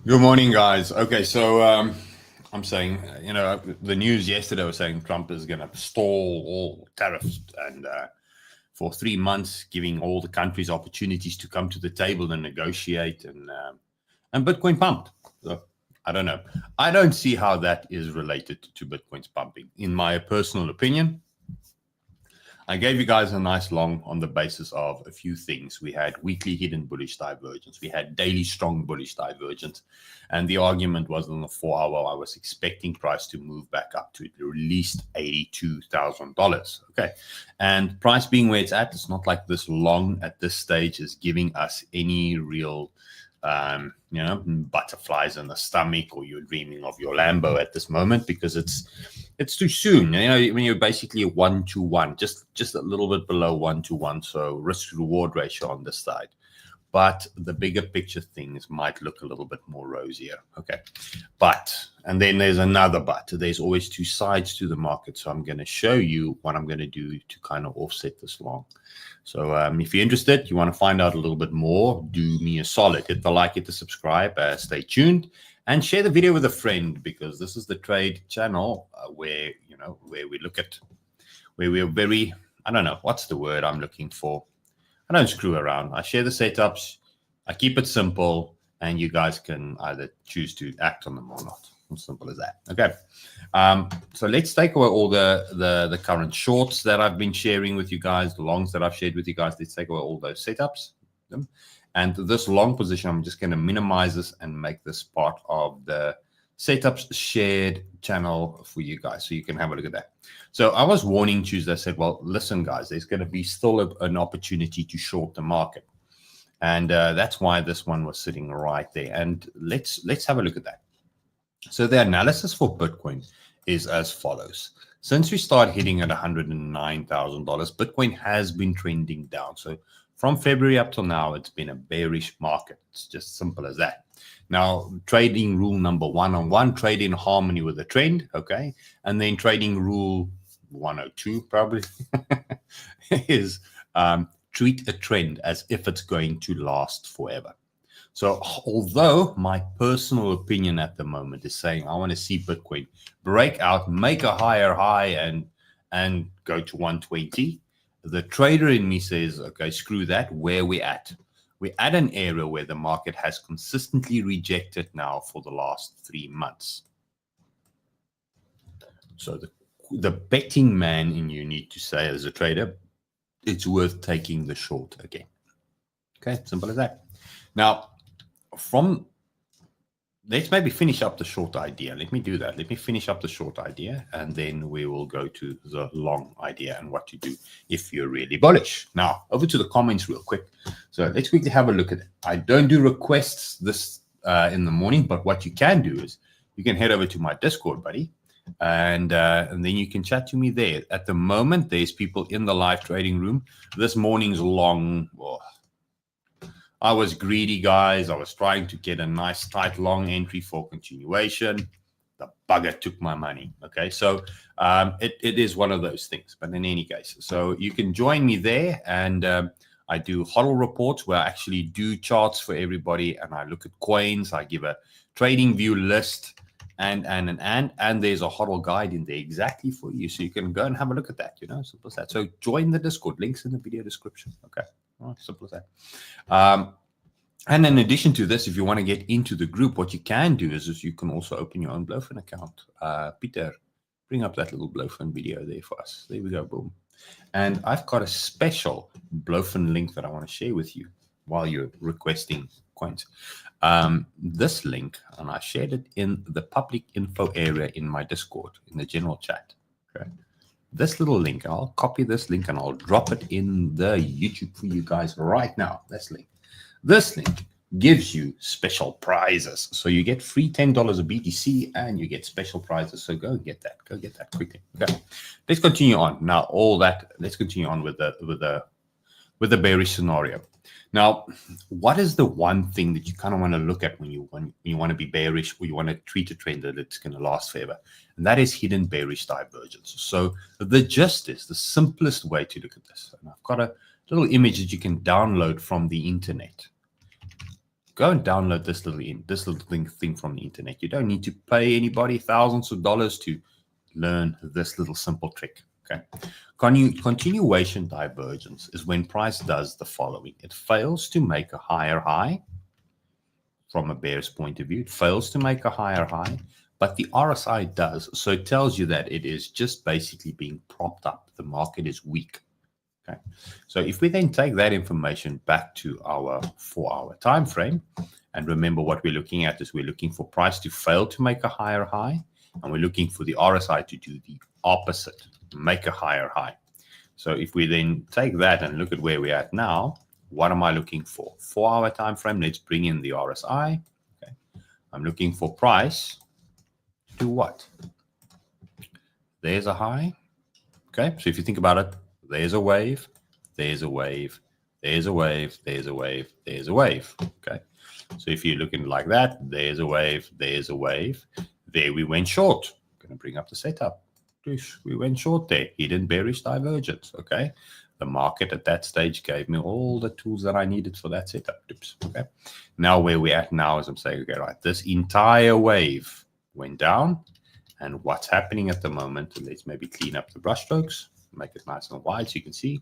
Good morning, guys. Okay, so I'm saying, the news yesterday was saying Trump is going to stall all tariffs and for 3 months, giving all the countries opportunities to come to the table and negotiate, and Bitcoin pumped. So I don't know. I don't see how that is related to Bitcoin's pumping. In my personal opinion, I gave you guys a nice long on the basis of a few things. We had weekly hidden bullish divergence. We had daily strong bullish divergence. And the argument was on the 4-hour, I was expecting price to move back up to at least $82,000. Okay. And price being where it's at, it's not like this long at this stage is giving us any real butterflies in the stomach, or you're dreaming of your Lambo at this moment, because it's too soon. When you're basically a 1-to-1, just a little bit below 1-to-1, so risk reward ratio on this side. But the bigger picture things might look a little bit more rosier. Okay. And then there's another but. There's always two sides to the market. So I'm going to show you what I'm going to do to kind of offset this long. So if you're interested, you want to find out a little bit more, do me a solid. Hit the like, hit the subscribe, stay tuned, and share the video with a friend, because this is the trade channel where we look at, where we're very, I don't know, what's the word I'm looking for? I don't screw around. I share the setups. I keep it simple, and you guys can either choose to act on them or not. As simple as that. Okay. So let's take away all the current shorts that I've been sharing with you guys, the longs that I've shared with you guys. Let's take away all those setups. And this long position, I'm just going to minimize this and make this part of the setups shared channel for you guys, so you can have a look at that. So I was warning Tuesday. I said, well, listen, guys, there's going to be still an opportunity to short the market. And that's why this one was sitting right there. And let's have a look at that. So the analysis for Bitcoin is as follows. Since we started hitting at $109,000, Bitcoin has been trending down. So from February up till now, it's been a bearish market. It's just simple as that. Now, trading rule number 101, trade in harmony with the trend, okay? And then trading rule 102 probably is treat a trend as if it's going to last forever. So although my personal opinion at the moment is saying I want to see Bitcoin break out, make a higher high, and go to 120, the trader in me says, okay, screw that. Where we at? We're at an area where the market has consistently rejected now for the last 3 months. So the betting man in you need to say, as a trader, it's worth taking the short again. Okay, simple as that. Now, let's maybe finish up the short idea. Let me do that. Let me finish up the short idea, and then we will go to the long idea and what to do if you're really bullish. Now, over to the comments real quick. So let's quickly have a look at it. I don't do requests this in the morning, but what you can do is you can head over to my Discord, buddy, and then you can chat to me there. At the moment, there's people in the live trading room. This morning's long. I was greedy, guys. I was trying to get a nice tight long entry for continuation. The bugger took my money. Okay, so it is one of those things. But in any case, so you can join me there, and I do HODL reports where I actually do charts for everybody, and I look at coins. I give a trading view list, and there's a HODL guide in there exactly for you, so you can go and have a look at that. Simple as that. So join the Discord. Links in the video description. Okay. Oh, simple as that. And in addition to this, if you want to get into the group, what you can do is you can also open your own Blofin account. Peter, bring up that little Blofin video there for us. There we go, boom. And I've got a special Blofin link that I want to share with you while you're requesting coins. This link, and I shared it in the public info area in my Discord, in the general chat. Okay. This little link, I'll copy this link and I'll drop it in the YouTube for you guys right now. This link gives you special prizes. So you get free $10 of BTC and you get special prizes. So go get that. Go get that quickly. Okay. Let's continue on. Now, let's continue on with the bearish scenario. Now, what is the one thing that you kind of want to look at when you want to be bearish, or you want to treat a trend that it's going to last forever? And that is hidden bearish divergence. So the gist is, the simplest way to look at this, and I've got a little image that you can download from the internet. go and download this little thing from the internet. You don't need to pay anybody thousands of dollars to learn this little simple trick. Okay. Continuation divergence is when price does the following. It fails to make a higher high from a bear's point of view. It fails to make a higher high, but the RSI does. So it tells you that it is just basically being propped up. The market is weak. Okay. So if we then take that information back to our 4-hour time frame, and remember what we're looking at is we're looking for price to fail to make a higher high, and we're looking for the RSI to do the opposite, make a higher high. So if we then take that and look at where we're at now, what am I looking for? 4-hour time frame. Let's bring in the RSI. Okay. I'm looking for price to what? There's a high. Okay. So if you think about it, there's a wave, there's a wave, there's a wave, there's a wave, there's a wave. Okay. So if you're looking like that, there's a wave, there's a wave. There we went short. I'm going to bring up the setup. We went short there. Hidden bearish divergence. Okay. The market at that stage gave me all the tools that I needed for that setup. Oops. Okay. Now where we're at now is I'm saying, okay, right, this entire wave went down. And what's happening at the moment, and let's maybe clean up the brush strokes, make it nice and wide so you can see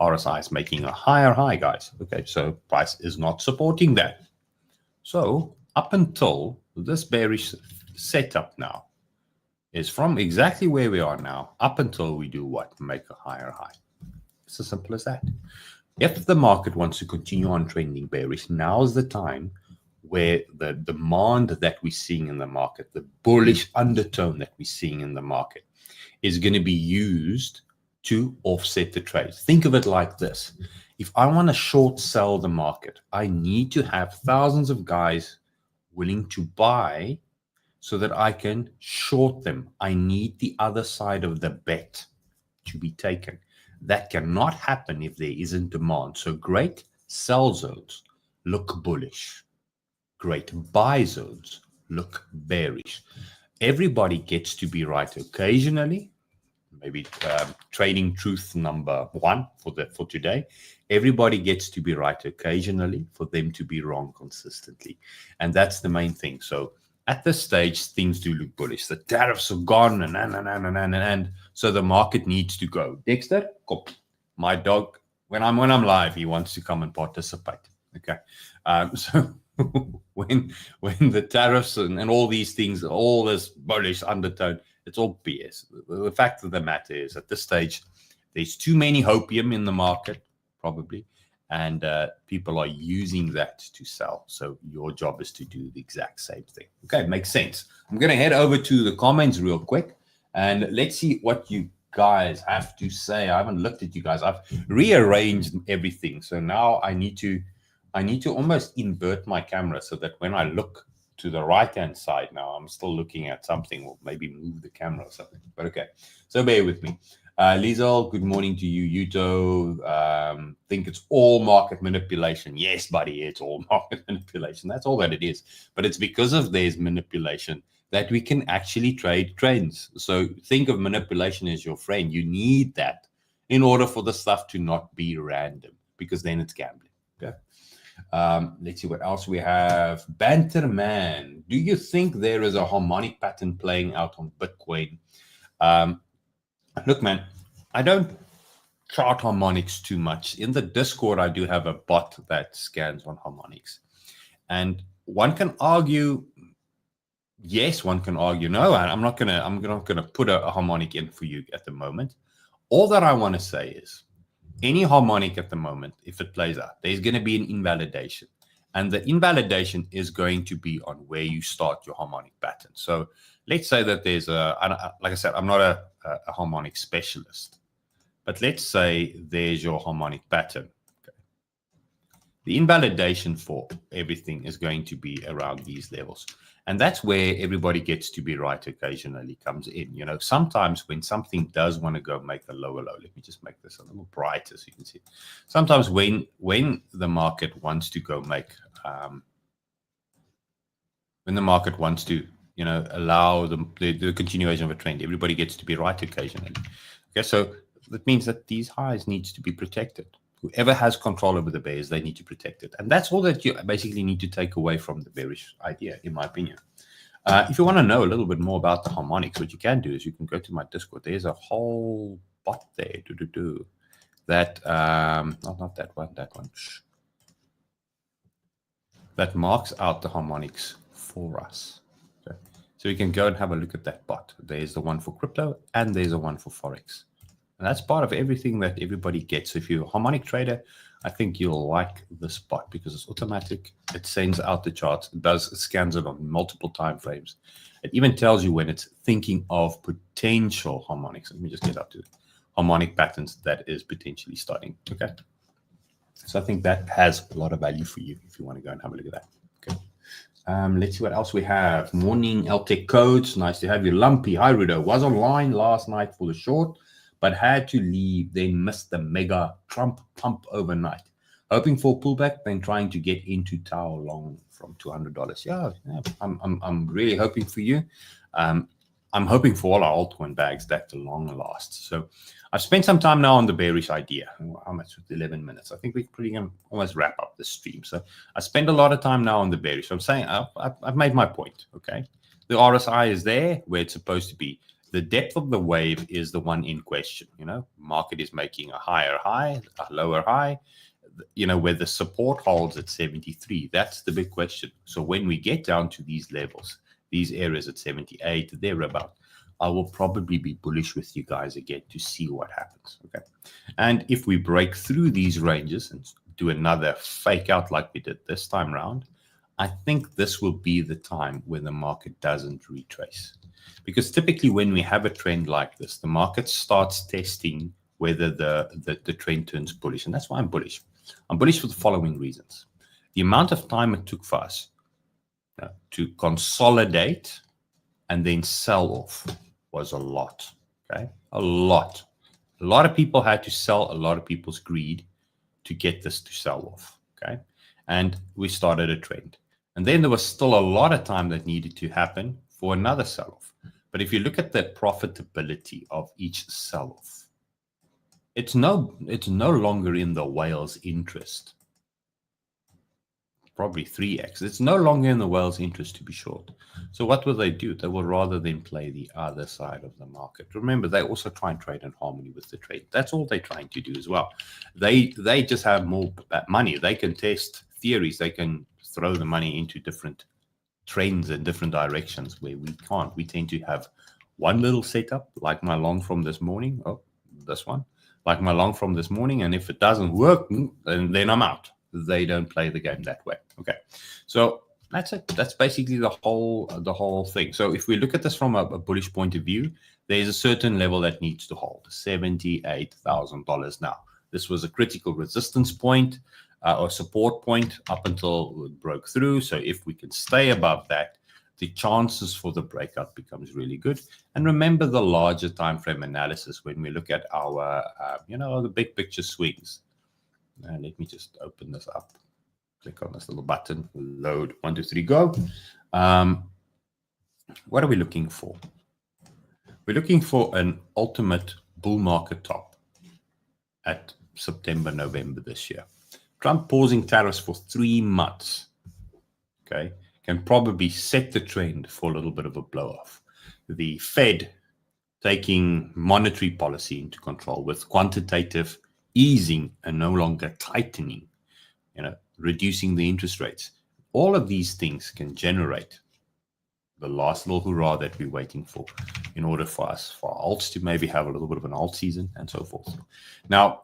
RSI is making a higher high, guys. Okay, so price is not supporting that. So up until this bearish setup now is from exactly where we are now up until we do what? Make a higher high. It's as simple as that. If the market wants to continue on trending bearish, now's the time where the demand that we're seeing in the market, the bullish undertone that we're seeing in the market, is going to be used to offset the trades. Think of it like this. If I want to short sell the market, I need to have thousands of guys willing to buy so that I can short them. I need the other side of the bet to be taken. That cannot happen if there isn't demand. So great sell zones look bullish. Great buy zones look bearish. Everybody gets to be right occasionally. Maybe trading truth number 1 for today. Everybody gets to be right occasionally for them to be wrong consistently. And that's the main thing. So at this stage, things do look bullish. The tariffs are gone and so the market needs to go. Dexter, come. My dog, when I'm live, he wants to come and participate. Okay. So when the tariffs and all these things, all this bullish undertone, it's all BS. The fact of the matter is, at this stage, there's too many hopium in the market, probably, and people are using that to sell. So your job is to do the exact same thing. Okay, makes sense. I'm going to head over to the comments real quick, and let's see what you guys have to say. I haven't looked at you guys. I've rearranged everything, so now I need to almost invert my camera so that when I look to the right-hand side now, I'm still looking at something, or maybe move the camera or something. But okay, so bear with me. Liesel, good morning to you. Yuto, think it's all market manipulation. Yes, buddy, it's all market manipulation. That's all that it is. But it's because of there's manipulation that we can actually trade trends. So think of manipulation as your friend. You need that in order for the stuff to not be random, because then it's gambling. Okay. Let's see what else we have. Banterman, do you think there is a harmonic pattern playing out on Bitcoin? Look, man, I don't chart harmonics too much. In the Discord, I do have a bot that scans on harmonics. And one can argue, yes, one can argue, no, I'm not gonna put a harmonic in for you at the moment. All that I want to say is, any harmonic at the moment, if it plays out, there's going to be an invalidation. And the invalidation is going to be on where you start your harmonic pattern. So let's say that there's like I said, I'm not a harmonic specialist, but let's say there's your harmonic pattern. Okay. The invalidation for everything is going to be around these levels. And that's where everybody gets to be right occasionally comes in. You know, sometimes when something does want to go make a lower low, let me just make this a little brighter so you can see. Sometimes when the market wants to go make, when the market wants to, you know, allow the continuation of a trend, everybody gets to be right occasionally. Okay, so that means that these highs needs to be protected. Whoever has control over the bears, they need to protect it. And that's all that you basically need to take away from the bearish idea, in my opinion. If you want to know a little bit more about the harmonics, what you can do is you can go to my Discord. There's a whole bot there that not that one, that marks out the harmonics for us. Okay. So you can go and have a look at that bot. There's the one for crypto and there's a one for Forex. And that's part of everything that everybody gets. So if you're a harmonic trader, I think you'll like this bot because it's automatic. It sends out the charts. It scans it on multiple time frames. It even tells you when it's thinking of potential harmonics. Let me just get up to harmonic patterns that is potentially starting. Okay. So I think that has a lot of value for you if you want to go and have a look at that. Okay. Let's see what else we have. Morning LTech codes. Nice to have you. Lumpy. Hi, Rudo. Was online last night for the short, but had to leave, then missed the mega Trump pump overnight. Hoping for a pullback, then trying to get into Tau long from $200. Yeah, I'm really hoping for you. I'm hoping for all our altcoin bags that to long last. So I've spent some time now on the bearish idea. How much with 11 minutes? I think we're pretty going to almost wrap up the stream. So I spend a lot of time now on the bearish. So I'm saying I've made my point, okay? The RSI is there where it's supposed to be. The depth of the wave is the one in question. You know, market is making a higher high, a lower high. You know, where the support holds at 73. That's the big question. So when we get down to these levels, these areas at 78, thereabout, I will probably be bullish with you guys again to see what happens. Okay. And if we break through these ranges and do another fake out like we did this time around, I think this will be the time when the market doesn't retrace. Because typically when we have a trend like this, the market starts testing whether the trend turns bullish. And that's why I'm bullish. I'm bullish for the following reasons. The amount of time it took for us to consolidate and then sell off was a lot. Okay, a lot. A lot of people had to sell a lot of people's greed to get this to sell off. Okay, and we started a trend. And then there was still a lot of time that needed to happen for another sell-off. But if you look at the profitability of each sell-off, it's no longer in the whale's interest. Probably 3x. It's no longer in the whale's interest to be short. So what will they do? They will rather than play the other side of the market. Remember, they also try and trade in harmony with the trade. That's all they're trying to do as well. They just have more money. They can test theories. They can throw the money into different trends in different directions where we can't. We tend to have one little setup, like my long from this morning. Oh, this one. Like my long from this morning, and if it doesn't work, then I'm out. They don't play the game that way. Okay, so that's it. That's basically the whole thing. So if we look at this from a bullish point of view, there's a certain level that needs to hold, $78,000 now. This was a critical resistance point or support point up until it broke through. So if we can stay above that, the chances for the breakout becomes really good. And remember the larger time frame analysis when we look at our, the big picture swings. Let me just open this up. Click on this little button. Load. 1, 2, 3, go. What are we looking for? We're looking for an ultimate bull market top at September, November this year. Trump pausing tariffs for 3 months. Okay. Can probably set the trend for a little bit of a blow-off. The Fed taking monetary policy into control with quantitative easing and no longer tightening, reducing the interest rates. All of these things can generate the last little hurrah that we're waiting for in order for us, for alts to maybe have a little bit of an alt season and so forth. Now,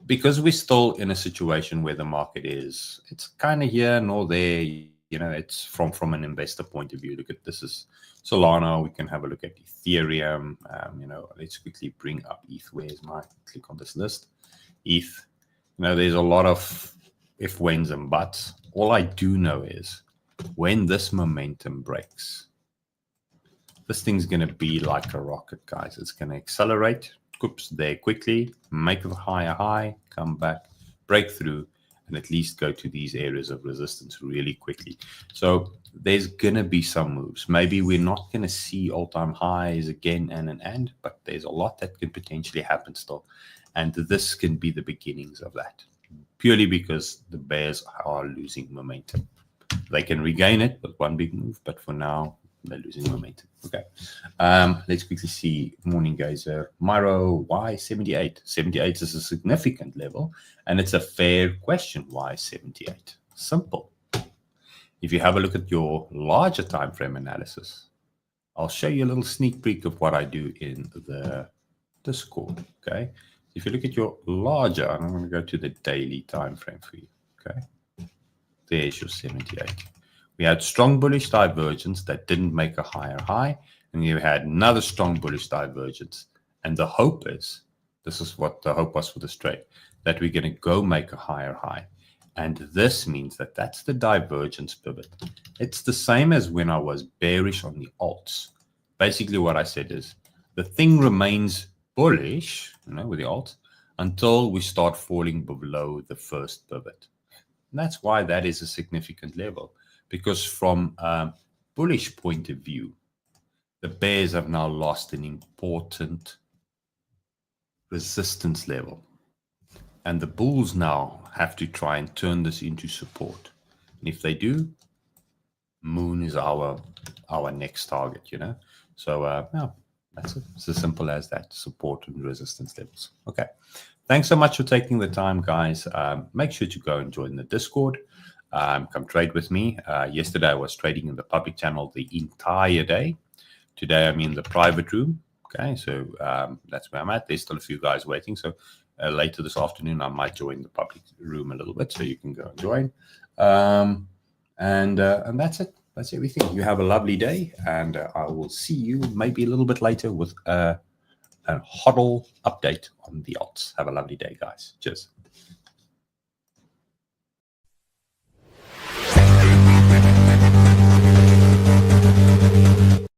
because we're still in a situation where the market it's kind of here nor there. It's from an investor point of view. Look at this is Solana. We can have a look at Ethereum. Let's quickly bring up ETH. Where's my click on this list? ETH. There's a lot of if, whens, and buts. All I do know is when this momentum breaks, this thing's going to be like a rocket, guys. It's going to accelerate. Oops, there quickly. Make the higher high. Come back. Break through. And at least go to these areas of resistance really quickly. So there's going to be some moves. Maybe we're not going to see all-time highs again but there's a lot that could potentially happen still. And this can be the beginnings of that. purely because the bears are losing momentum. They can regain it with one big move, but for now, they're losing momentum. Okay. Let's quickly see morning gazer. Miro, why 78? 78 is a significant level, and it's a fair question. Why 78? Simple. If you have a look at your larger time frame analysis, I'll show you a little sneak peek of what I do in the Discord. Okay. If you look at your larger, and I'm going to go to the daily time frame for you. Okay. There's your 78. We had strong bullish divergence that didn't make a higher high, and you had another strong bullish divergence. And the hope is, this is what the hope was for this trade, that we're going to go make a higher high. And this means that that's the divergence pivot. It's the same as when I was bearish on the alts. Basically what I said is the thing remains bullish, with the alts, until we start falling below the first pivot. And that's why that is a significant level, because from a bullish point of view, the bears have now lost an important resistance level. And the bulls now have to try and turn this into support. And if they do, moon is our next target, So, that's it. It's as simple as that, support and resistance levels. Okay. Thanks so much for taking the time, guys. Make sure to go and join the Discord. Come trade with me. Yesterday, I was trading in the public channel the entire day. Today, I'm in the private room. Okay, so that's where I'm at. There's still a few guys waiting. So later this afternoon, I might join the public room a little bit, so you can go and join. And that's it. That's everything. You have a lovely day, and I will see you maybe a little bit later with a HODL update on the alts. Have a lovely day, guys. Cheers.